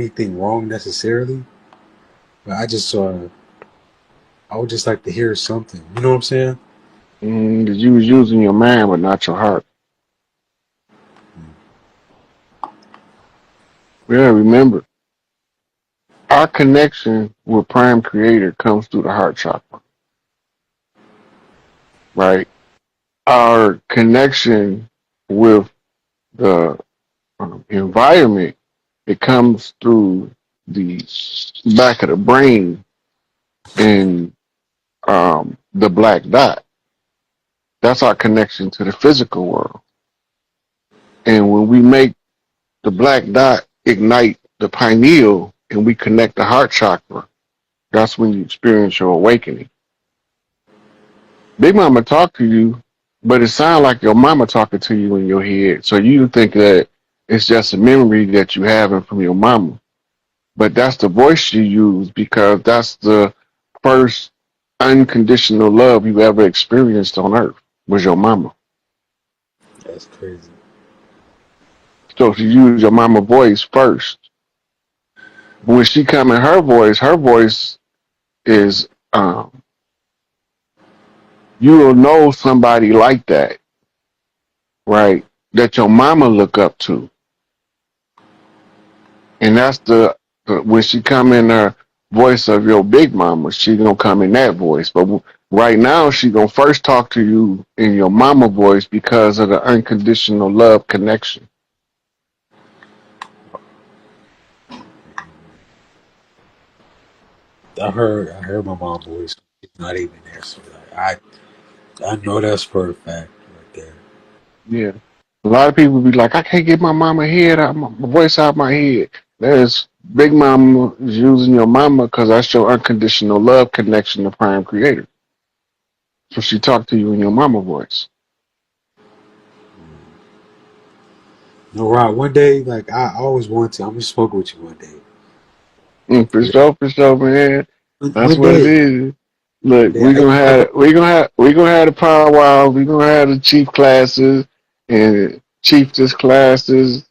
anything wrong necessarily, but I would just like to hear something. You know what I'm saying? That you was using your mind but not your heart. Yeah, remember, our connection with Prime Creator comes through the heart chakra, right? Our connection with the environment, it comes through the back of the brain and the black dot. That's our connection to the physical world. And when we make the black dot ignite the pineal and we connect the heart chakra, that's when you experience your awakening. Big Mama talk to you, but it sounds like your mama talking to you in your head. So you think that it's just a memory that you have from your mama. But that's the voice you use because that's the first unconditional love you ever experienced on earth was your mama. That's crazy. So if you use your mama voice first, when she come in her voice is you will know somebody like that, right? That your mama look up to. And that's the when she come in her voice of your big mama, she gonna come in that voice. But right now, she gonna first talk to you in your mama voice because of the unconditional love connection. I heard my mom's voice. She's not even there, so I know that's for a fact right there. Yeah, a lot of people be like, I can't get my mama head out, my voice out my head. There's big mama is using your mama because that's your unconditional love connection to Prime Creator. So she talked to you in your mama voice. No, Rob. One day, like I always want to. I'm gonna smoke with you one day. For sure, man. That's One what it day, is. one Look, day. we gonna have the powwow. We gonna have the chief classes and chiefess classes.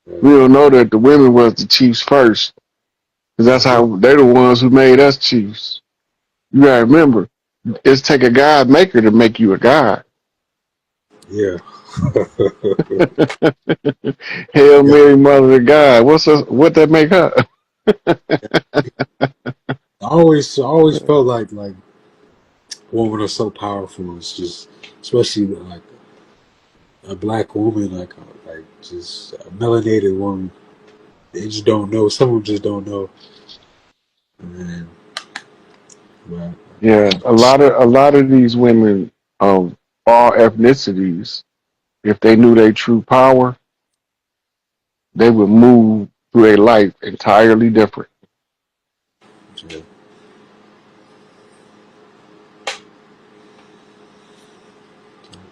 We don't know that the women was the chiefs first, because that's Uh-huh. how they're the ones who made us chiefs. You gotta remember, it's take a God maker to make you a god. Yeah. Hail Yeah. Mary, Mother of God. What that make her? I always felt like women are so powerful. It's just, especially like a black woman, like just a melanated woman. They just don't know. Some of them just don't know. And but Yeah, a lot of these women of all ethnicities, if they knew their true power, they would move through a life entirely different. yeah.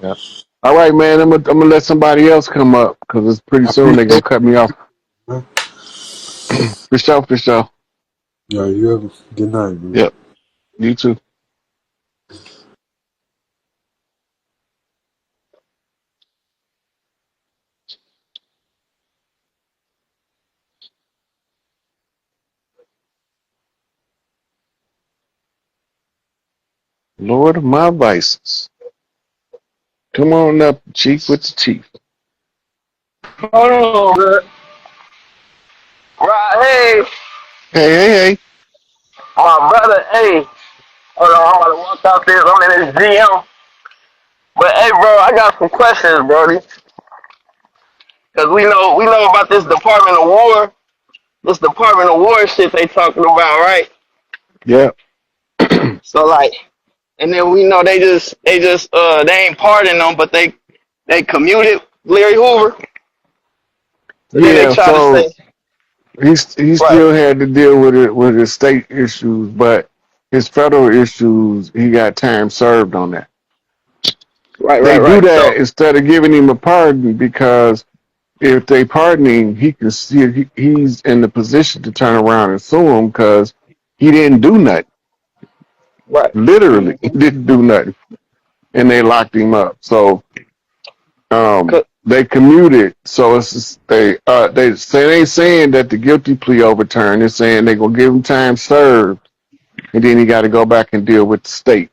Yeah. All right, man. I'm gonna let somebody else come up because it's pretty I soon they're gonna appreciate cut me off. it. For sure, for sure. Yeah, you have a good night, man. Yep. You too. Lord of my vices. Come on up, chief with the chief. Hold on, good. Right, hey, Hey, hey, hey. my brother, hey. Hold on, I'm gonna walk out this. I'm in this GM. But hey, bro, I got some questions, Brody. Cause we know about this Department of War, this Department of War shit they talking about, right? Yep. So like, and then we know they ain't pardoning them, but they commuted Larry Hoover. So then they Yeah. try to So say, he right, still had to deal with it with his state issues, but his federal issues he got time served on that. right, They right, do right. that So instead of giving him a pardon because if they pardon him, he can see he's in the position to turn around and sue him because he didn't do nothing. right. Literally, he Mm-hmm. didn't do nothing, and they locked him up. So, um, they commuted. So they say they ain't saying that the guilty plea overturned. They're saying they're gonna give him time served, and then he got to go back and deal with the state.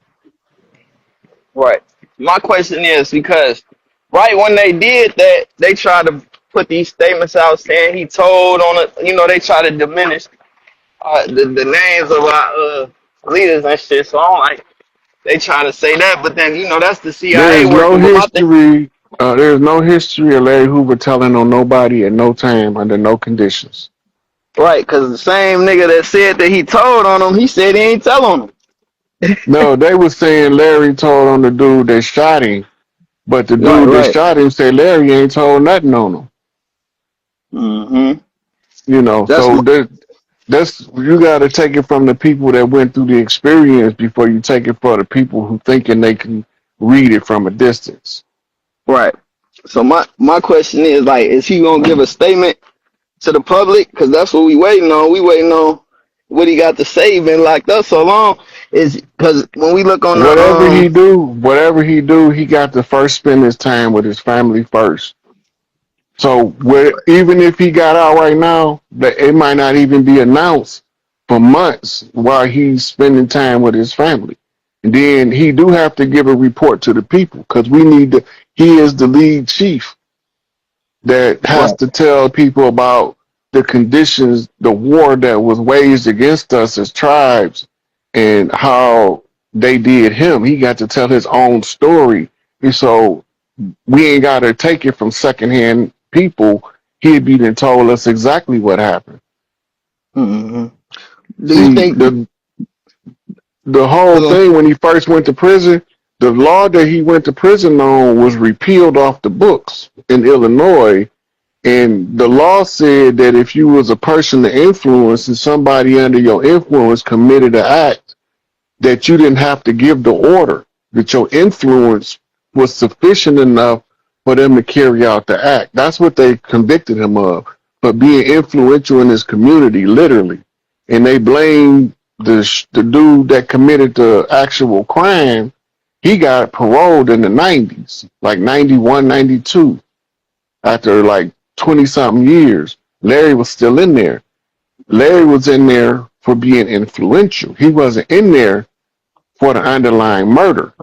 Right. My question is because right when they did that, they tried to put these statements out saying he told on it. You know, they try to diminish the names of our leaders and shit. So I'm like, they trying to say that, but then you know that's the There CIA is no working. But my thing, history. There is no history of Larry Hoover telling on nobody at no time under no conditions. right? Because the same nigga that said that he told on him, he said he ain't tell on him. No, they were saying Larry told on the dude that shot him, but the Right, dude that right. shot him said Larry ain't told nothing on him. Hmm. You know, That's so my that's you got to take it from the people that went through the experience before you take it for the people who thinking they can read it from a distance. right. So my question is like, is he gonna give a statement to the public? Because that's what we waiting on. We waiting on what he got to say. Been locked up so long. Is because when we look on the Whatever he do, he got to first spend his time with his family first. So even if he got out right now, that it might not even be announced for months while he's spending time with his family. And then he do have to give a report to the people because we need to. He is the lead chief that has right, to tell people about the conditions, the war that was waged against us as tribes, and how they did him. He got to tell his own story. And so we ain't got to take it from secondhand people. He'd be done told us exactly what happened. hmm do you See, think? the whole Cause thing when he first went to prison, the law that he went to prison on was repealed off the books in Illinois. And the law said that if you was a person to influence and somebody under your influence committed an act, that you didn't have to give the order, that your influence was sufficient enough for them to carry out the act. That's what they convicted him of, for being influential in his community, literally. And they blamed the dude that committed the actual crime. He got paroled in the 90s, like 91, 92, after like 20 something years. Larry was still in there. Larry was in there for being influential. He wasn't in there for the underlying murder.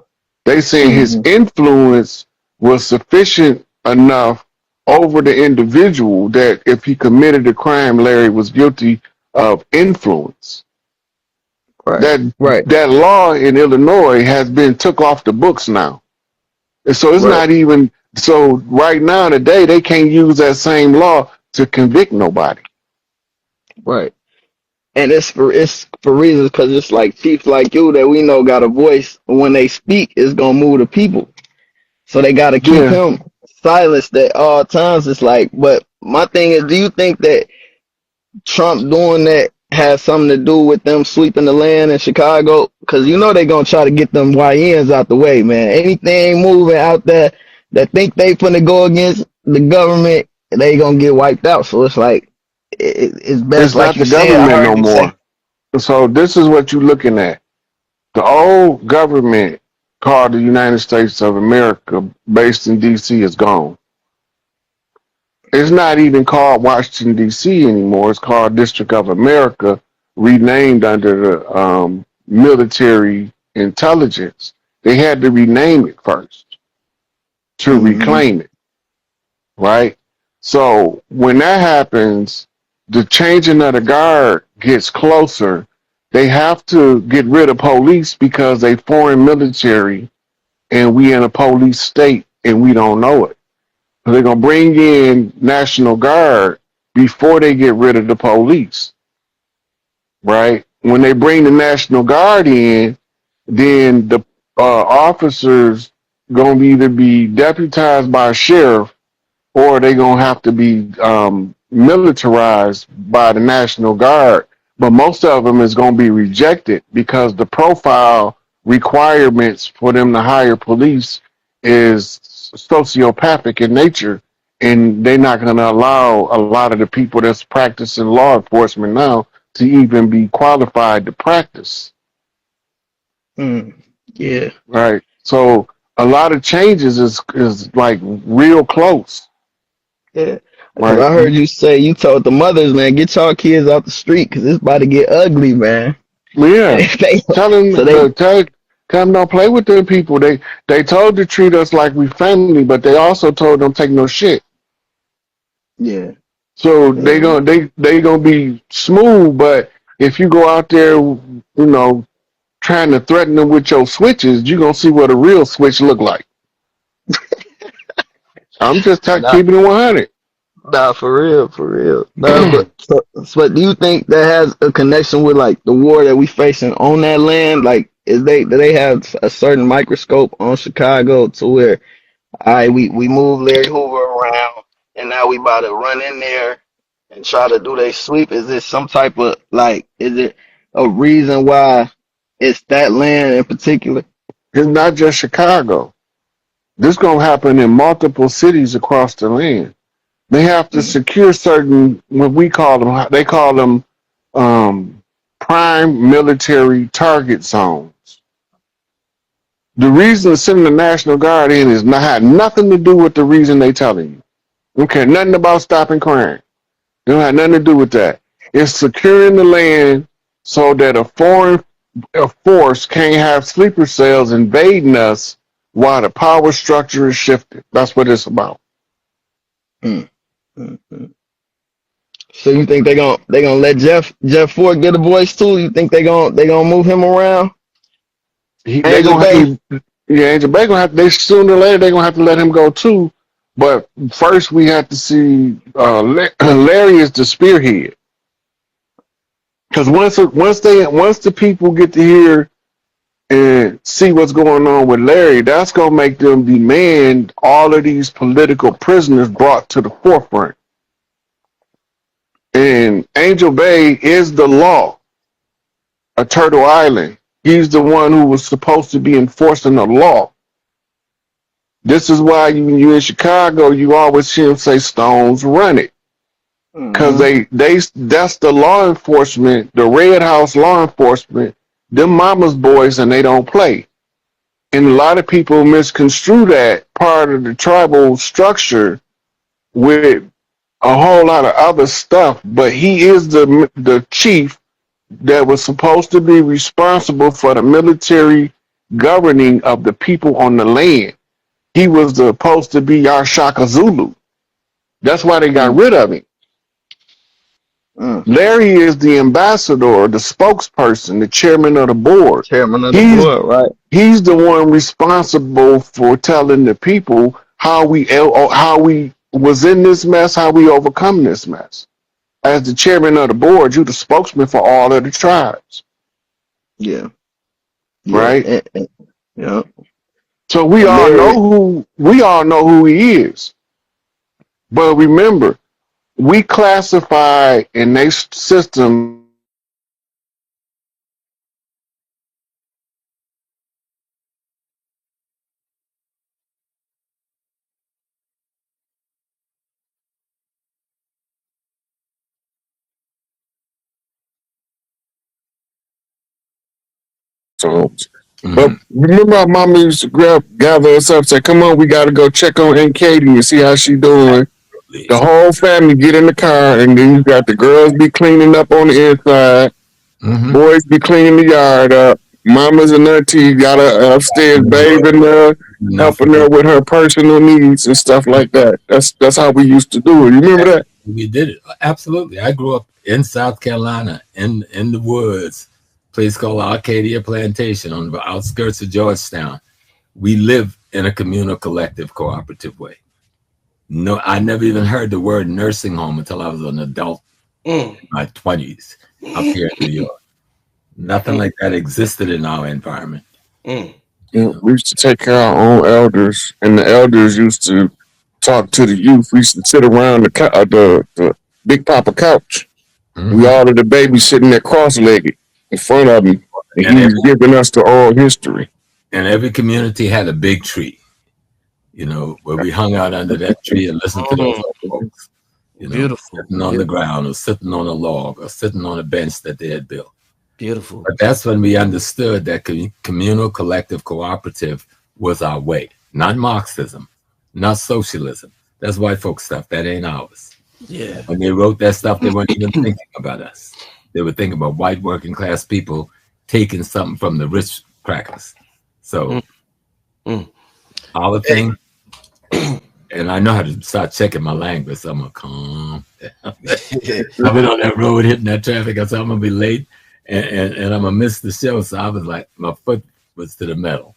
They saying his hmm influence was sufficient enough over the individual that if he committed a crime, Larry was guilty of influence. right, That right, that law in Illinois has been took off the books now. And so it's right, not even so right now today they can't use that same law to convict nobody. right. And it's for reasons because it's like chiefs like you that we know got a voice. When they speak, it's gonna move the people. So they got to keep Yeah, him silenced at all times. It's like, but my thing is, do you think that Trump doing that has something to do with them sweeping the land in Chicago? Because you know they gonna try to get them YNs out the way, man. Anything moving out there that think they finna go against the government, they gonna get wiped out. So it's like it's best, it's like not you the said. I government heard no you say, more. So this is what you're looking at. The old government called the United States of America, based in D.C., is gone. It's not even called Washington, D.C. anymore. It's called District of America, renamed under the military intelligence. They had to rename it first to mm-hmm, reclaim it, right? So when that happens, the changing of the guard gets closer. They have to get rid of police because they foreign military and we in a police state and we don't know it. So they're gonna bring in National Guard before they get rid of the police, right? When they bring the National Guard in, then the officers gonna either be deputized by a sheriff or they gonna have to be militarized by the National Guard. But most of them is gonna be rejected because the profile requirements for them to hire police is sociopathic in nature, and they're not gonna allow a lot of the people that's practicing law enforcement now to even be qualified to practice. mm, yeah, Right. So a lot of changes is like real close. Yeah. Because right? I heard you say you told the mothers, man, get y'all kids out the street because it's about to get ugly, man. Yeah, And they, tell them, so they, tell them don't play with them people. They told to treat us like we family, but they also told them take no shit. yeah, So yeah, they gonna be smooth, but if you go out there, trying to threaten them with your switches, you gonna see what a real switch look like. I'm just nah, keeping it 100. nah, for real, for real. Nah, but so do you think that has a connection with like the war that we facing on that land? Like, do they have a certain microscope on Chicago to where, all right, we move Larry Hoover around, and now we about to run in there and try to do they sweep? Is this some type of like? Is it a reason why it's that land in particular? It's not just Chicago. This gonna happen in multiple cities across the land. They have to Mm, secure certain what we call them. They call them prime military target zones. The reason to send the National Guard in is not had nothing to do with the reason they telling you. They don't care nothing about stopping crime. They don't have nothing to do with that. It's securing the land so that a foreign force can't have sleeper cells invading us while the power structure is shifted. That's what it's about. mm, mm. So you think they gonna let Jeff Ford get a voice too? You think they gonna move him around? They Angel gonna Bay. yeah, Angel Bay gonna have. They sooner or later they gonna have to let him go too. But first we have to see Larry is the spearhead. Because once the people get to hear and see what's going on with Larry, that's gonna make them demand all of these political prisoners brought to the forefront. And Angel Bay is the law of Turtle Island. He's the one who was supposed to be enforcing the law. This is why when you're in Chicago, you always hear them say Stones run it. Cause Mm-hmm. that's the law enforcement, the Red House law enforcement, them mama's boys, and they don't play. And a lot of people misconstrue that part of the tribal structure with a whole lot of other stuff. But he is the chief that was supposed to be responsible for the military governing of the people on the land. He was supposed to be our Shaka Zulu. That's why they got Mm, rid of him. mm. Larry is the ambassador, the spokesperson, the chairman of the board. Chairman of the He's board, right? he's the one responsible for telling the people how we was in this mess, how we overcome this mess. As the chairman of the board, you're the spokesman for all of the tribes, Yeah, yeah, right? yeah. So And Larry, we all know who he is. But remember, we classify in their system zones. But Hmm. remember, our mama used to gather us up, say, "Come on, we got to go check on Aunt Katie and see how she doing." The whole family get in the car, and then you got the girls be cleaning up on the inside, Hmm. boys be cleaning the yard up. Mamas and auntie got her upstairs bathing her, Enough for helping her with her personal needs and stuff like that. That's how we used to do it. You remember that? we did it. Absolutely. I grew up in South Carolina, in the woods, place called Arcadia Plantation on the outskirts of Georgetown. We lived in a communal, collective, cooperative way. No, I never even heard the word nursing home until I was an adult Mm. in my 20s up here in New York. Nothing like that existed in our environment. Mm. Yeah, we used to take care of our own elders, and the elders used to talk to the youth. We used to sit around the Big Papa couch. We Mhm. all of the babies sitting there cross-legged in front of him, and And he every, was giving us the oral history. and every community had a big tree, where we hung out under that tree and listened to those Mm. old folks, Beautiful. sitting on the ground or sitting on a log or sitting on a bench that they had built. Beautiful. But that's when we understood that communal, collective, cooperative was our way, not Marxism, not socialism, That's white folk stuff. That ain't ours. Yeah. When they wrote that stuff, they weren't even thinking about us. They were thinking about white working class people taking something from the rich crackers. So our thing, and I know how to start checking my language, so I'm gonna calm. I've been on that road hitting that traffic, I said I'm gonna be late and I'm gonna miss the show. So I was like, my foot was to the metal.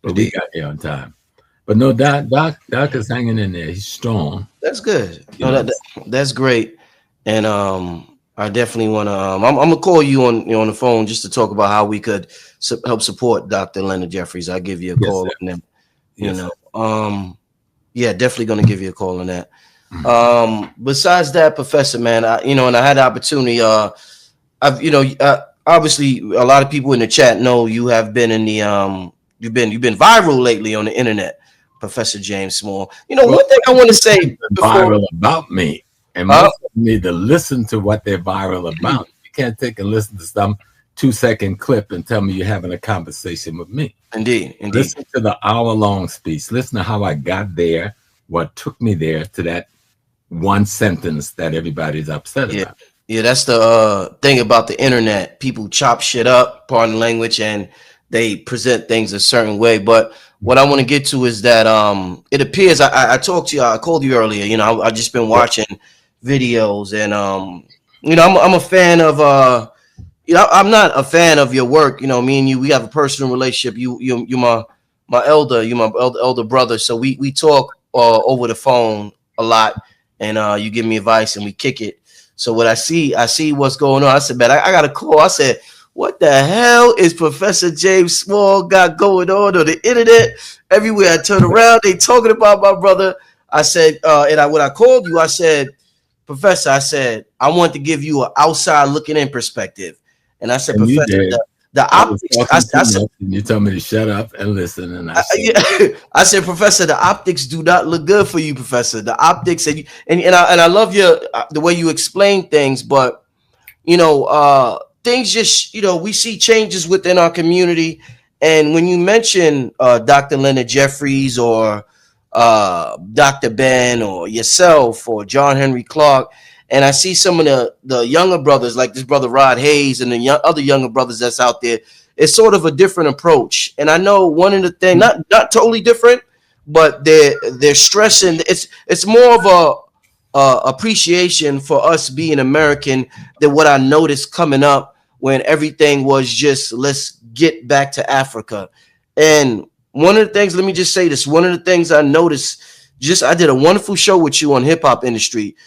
But we got here on time. But no, Doc is hanging in there. He's strong. That's good. No, that's great. And I definitely want to. I'm gonna call you on the phone just to talk about how we could help support Dr. Leonard Jeffries. I'll give you a call on them. Yeah, definitely gonna give you a call on that. Besides that, Professor, man, and I had the opportunity. Obviously, a lot of people in the chat know you have been in the you've been viral lately on the internet, Professor James Small. One thing I want to say viral about me, and most need to listen to what they're viral about. You can't take and listen to some 2-second clip and tell me you're having a conversation with me. Indeed. Listen to the hour-long speech. Listen to how I got there, what took me there to that one sentence that everybody's upset about. Yeah, that's the thing about the internet. People chop shit up, pardon the language, and they present things a certain way. But what I want to get to is that it appears I talked to you, I called you earlier. I've just been watching videos, and I'm a fan of I'm not a fan of your work. Me and you, we have a personal relationship. You my elder brother, so we talk over the phone a lot, and you give me advice and we kick it. So what I see what's going on. I said, man, I got a call. I said, what the hell is Professor James Small got going on the internet? Everywhere I turn around, they talking about my brother. I said, when I called you, I said, Professor, I said, I want to give you an outside looking in perspective. And I said, Professor, the optics. I said, you told me to shut up and listen. And I said, Professor, the optics do not look good for you, Professor. The optics, and I love the way you explain things, but things just we see changes within our community. And when you mention Dr. Leonard Jeffries or Dr. Ben or yourself or John Henry Clark, and I see some of the younger brothers like this brother Rod Hayes and the other younger brothers that's out there, it's sort of a different approach. And I know one of the things, not totally different, but they're stressing. It's more of a appreciation for us being American than what I noticed coming up when everything was just let's get back to Africa. And one of the things, let me just say this, one of the things I noticed, I did a wonderful show with you on Hip Hop Industry.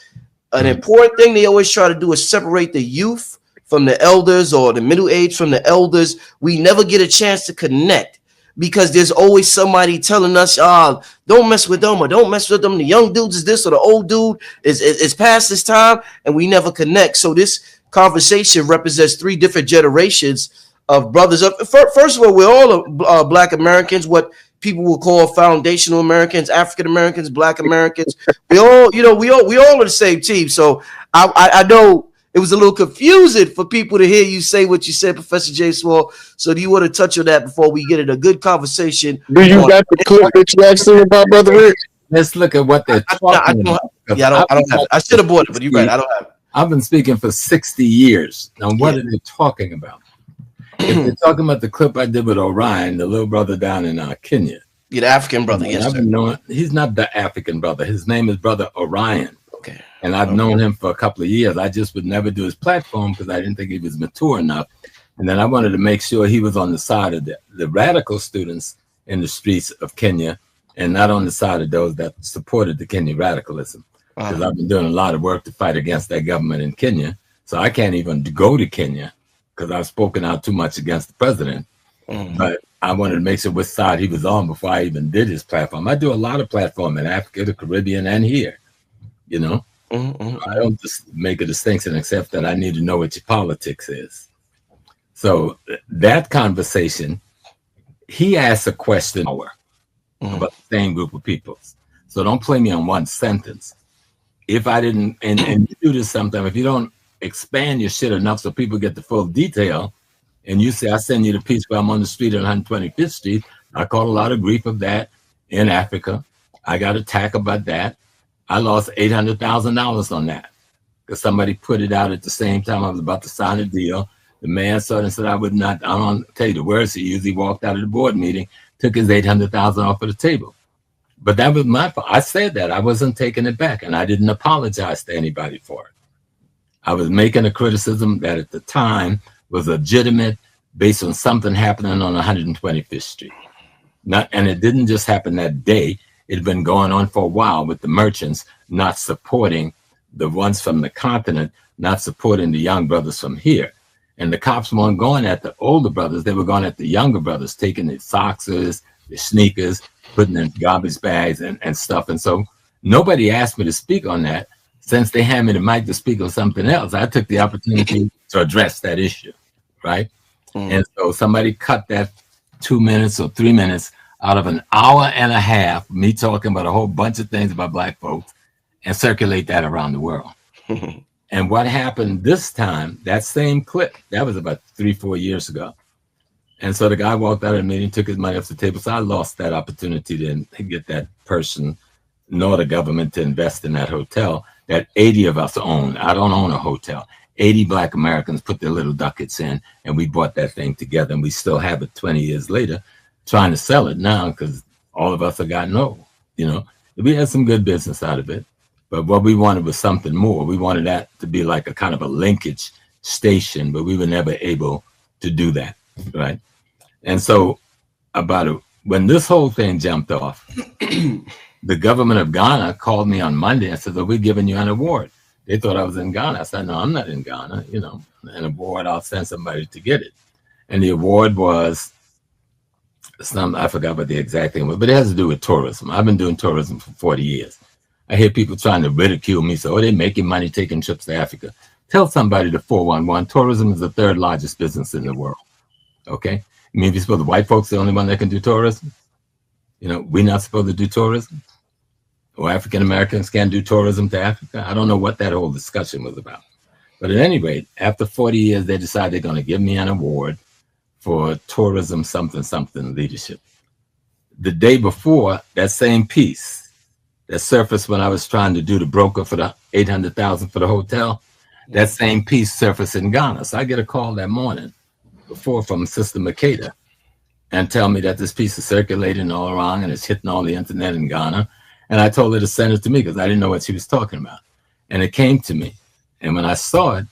An important thing they always try to do is separate the youth from the elders or the middle age from the elders. We never get a chance to connect because there's always somebody telling us, don't mess with them or don't mess with them. The young dudes is this or the old dude is past this time, and we never connect. So this conversation represents 3 different generations of brothers. First of all, we're all Black Americans, what people will call foundational Americans, African Americans, Black Americans. We all, we all are the same team. So I know it was a little confusing for people to hear you say what you said, Professor James Small. So do you want to touch on that before we get in a good conversation? Do you got the clip that you asked him about, Brother Rich? Let's look at what they're talking about. I don't have it. I should have bought it, but you're right. I don't have it. I've been speaking for 60 years. Now, what are they talking about? If they're talking about the clip I did with Orion, the little brother down in Kenya. Yeah, the African brother, yes, sir. He's not the African brother. His name is Brother Orion. Okay. And I've known him for a couple of years. I just would never do his platform because I didn't think he was mature enough. And then I wanted to make sure he was on the side of the radical students in the streets of Kenya and not on the side of those that supported the Kenya radicalism. Because I've been doing a lot of work to fight against that government in Kenya. So I can't even go to Kenya because I've spoken out too much against the president. But I wanted to make sure which side he was on before I even did his platform. I do a lot of platform in Africa, the Caribbean, and here. I don't just make a distinction except that I need to know what your politics is. So that conversation, he asked a question about the same group of people. So don't play me on one sentence. If I didn't, and you do this sometimes, if you don't expand your shit enough so people get the full detail, and you say, I send you the piece where I'm on the street on 125th Street, I caught a lot of grief of that in Africa. I got attacked about that. I lost $800,000 on that because somebody put it out at the same time I was about to sign a deal. The man saw it and said, I would not, I don't tell you the words he used. He walked out of the board meeting, took his $800,000 off of the table. But that was my fault. I said that. I wasn't taking it back, and I didn't apologize to anybody for it. I was making a criticism that at the time was legitimate based on something happening on 125th Street. And it didn't just happen that day. It had been going on for a while with the merchants not supporting the ones from the continent, not supporting the young brothers from here. And the cops weren't going at the older brothers. They were going at the younger brothers, taking their socks, their sneakers, putting in garbage bags and stuff. And so nobody asked me to speak on that. Since they handed me the mic to speak on something else, I took the opportunity to address that issue, right? And so somebody cut that 2 minutes or 3 minutes out of an hour and a half, me talking about a whole bunch of things about Black folks, and circulate that around the world. And what happened this time, that same clip, that was about 3-4 years ago. And so the guy walked out of the meeting, took his money off the table. So I lost that opportunity to get that person, nor the government, to invest in that hotel that 80 of us own. I don't own a hotel. 80 Black Americans put their little ducats in, and we bought that thing together, and we still have it 20 years later, trying to sell it now because all of us have gotten old. You know, we had some good business out of it, but what we wanted was something more. We wanted that to be like a kind of a linkage station, but we were never able to do that, right? And so when this whole thing jumped off, the government of Ghana called me on Monday and said, we're giving you an award. They thought I was in Ghana. I said, no, I'm not in Ghana. You know, an award, I'll send somebody to get it. And the award was I forgot what the exact thing was, but it has to do with tourism. I've been doing tourism for 40 years. I hear people trying to ridicule me. So, they're making money taking trips to Africa. Tell somebody the 411, tourism is the third largest business in the world. Okay? I mean, if you're supposed to, white folks are the only one that can do tourism? You know, we're not supposed to do tourism? Or African Americans can't do tourism to Africa? I don't know what that whole discussion was about. But at any rate, after 40 years, they decided they're going to give me an award for tourism something leadership. The day before, that same piece that surfaced when I was trying to do the broker for the $800,000 for the hotel, that same piece surfaced in Ghana. So I get a call that morning before from Sister Makeda and tell me that this piece is circulating all around and it's hitting all the internet in Ghana. And I told her to send it to me because I didn't know what she was talking about. And it came to me. And when I saw it,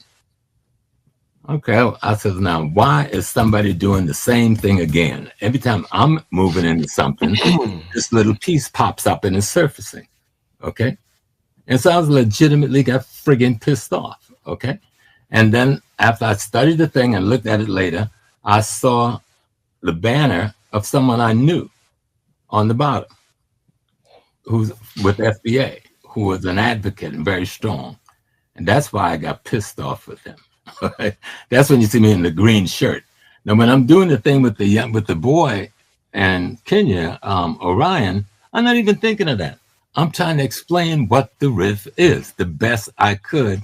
okay, I said, now, why is somebody doing the same thing again? Every time I'm moving into something, this little piece pops up and is surfacing, okay? And so I was legitimately got friggin' pissed off, okay? And then after I studied the thing and looked at it later, I saw the banner of someone I knew on the bottom, who's with FBA, who was an advocate and very strong. And that's why I got pissed off with him. That's when you see me in the green shirt. Now, when I'm doing the thing with the boy and Kenya, Orion, I'm not even thinking of that. I'm trying to explain what the riff is the best I could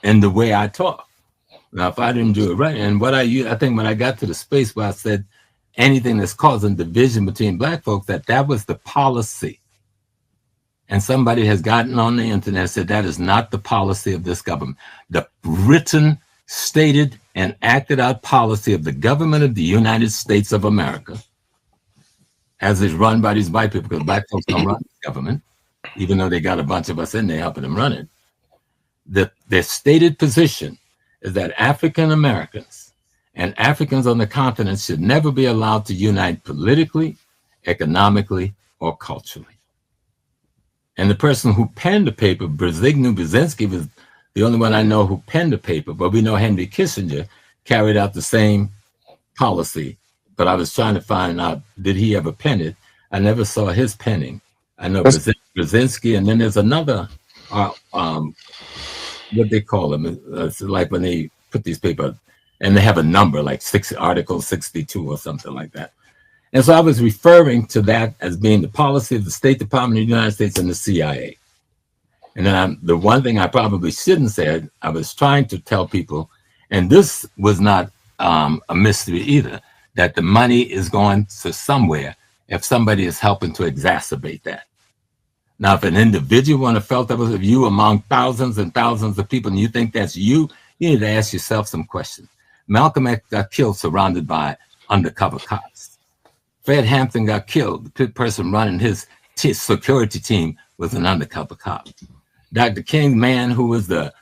in the way I talk. Now, if I didn't do it right, and I think when I got to the space where I said anything that's causing division between Black folks, that was the policy. And somebody has gotten on the internet and said that is not the policy of this government. The written, stated, and acted out policy of the government of the United States of America, as is run by these white people, because Black folks don't run the government, even though they got a bunch of us in there helping them run it. Their stated position is that African Americans and Africans on the continent should never be allowed to unite politically, economically, or culturally. And the person who penned the paper, Zygmunt Brzezinski, was the only one I know who penned the paper, but we know Henry Kissinger carried out the same policy. But I was trying to find out, did he ever pen it? I never saw his penning. I know Brzezinski, and then there's another, what they call them, it's like when they put these papers, and they have a number, like Article 62 or something like that. And so I was referring to that as being the policy of the State Department of the United States and the CIA. And then the one thing I probably shouldn't say, I was trying to tell people, and this was not a mystery either, that the money is going to somewhere if somebody is helping to exacerbate that. Now, if an individual would have felt that was you among thousands and thousands of people, and you think that's you need to ask yourself some questions. Malcolm X got killed surrounded by undercover cops. Fred Hampton got killed. The person running his security team was an undercover cop. Dr. King, man who was the